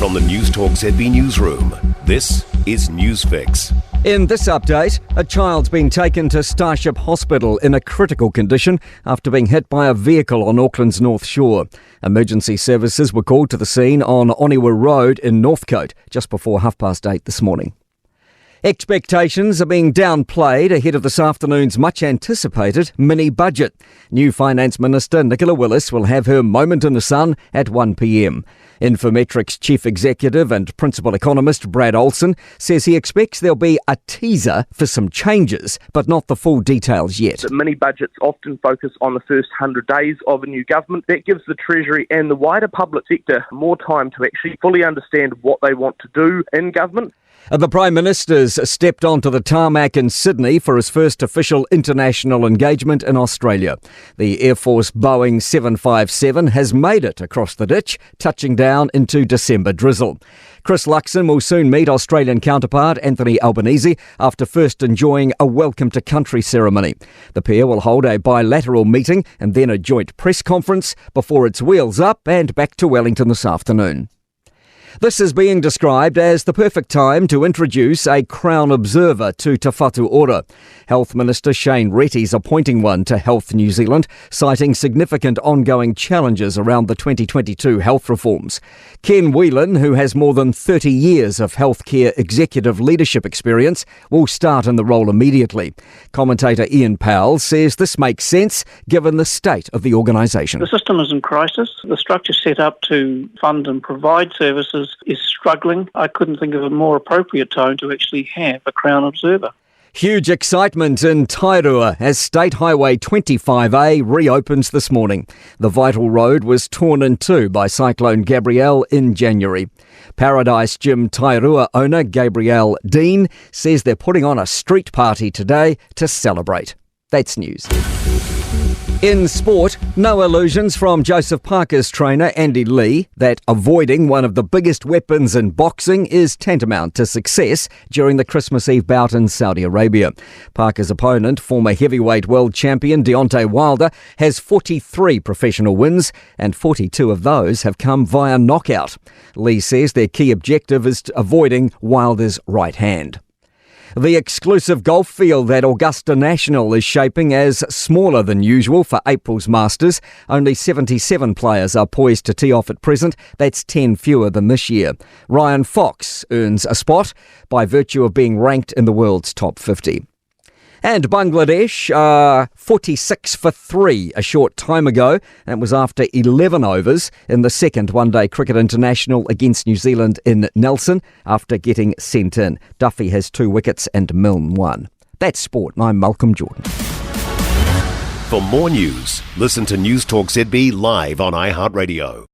From the Newstalk ZB newsroom, this is Newsfix. In this update, a child's been taken to Starship Hospital in a critical condition after being hit by a vehicle on Auckland's North Shore. Emergency services were called to the scene on Oniwa Road in Northcote just before 8:30 this morning. Expectations are being downplayed ahead of this afternoon's much-anticipated mini-budget. New Finance Minister Nicola Willis will have her moment in the sun at 1 p.m. Infometrics Chief Executive and Principal Economist Brad Olsen says he expects there'll be a teaser for some changes, but not the full details yet. The mini-budgets often focus on the first 100 days of a new government. That gives the Treasury and the wider public sector more time to actually fully understand what they want to do in government. The Prime Minister's stepped onto the tarmac in Sydney for his first official international engagement in Australia. The Air Force Boeing 757 has made it across the ditch, touching down into December drizzle. Chris Luxon will soon meet Australian counterpart Anthony Albanese after first enjoying a welcome to country ceremony. The pair will hold a bilateral meeting and then a joint press conference before it's wheels up and back to Wellington this afternoon. This is being described as the perfect time to introduce a Crown Observer to Te Whatu Ora. Health Minister Shane Retty's appointing one to Health New Zealand, citing significant ongoing challenges around the 2022 health reforms. Ken Whelan, who has more than 30 years of healthcare executive leadership experience, will start in the role immediately. Commentator Ian Powell says this makes sense given the state of the organisation. The system is in crisis. The structure set up to fund and provide services is struggling. I couldn't think of a more appropriate time to actually have a Crown Observer. Huge excitement in Tairua as State Highway 25A reopens this morning. The vital road was torn in two by Cyclone Gabrielle in January. Paradise Gym Tairua owner Gabrielle Dean says they're putting on a street party today to celebrate. That's news. In sport, no illusions from Joseph Parker's trainer Andy Lee that avoiding one of the biggest weapons in boxing is tantamount to success during the Christmas Eve bout in Saudi Arabia. Parker's opponent, former heavyweight world champion Deontay Wilder, has 43 professional wins and 42 of those have come via knockout. Lee says their key objective is avoiding Wilder's right hand. The exclusive golf field at Augusta National is shaping as smaller than usual for April's Masters. Only 77 players are poised to tee off at present. That's 10 fewer than this year. Ryan Fox earns a spot by virtue of being ranked in the world's top 50. And Bangladesh are 46 for 3 a short time ago. And it was after 11 overs in the second one-day cricket international against New Zealand in Nelson after getting sent in. Duffy has 2 wickets and Milne 1. That's sport, and I'm Malcolm Jordan. For more news, listen to Newstalk ZB live on iHeartRadio.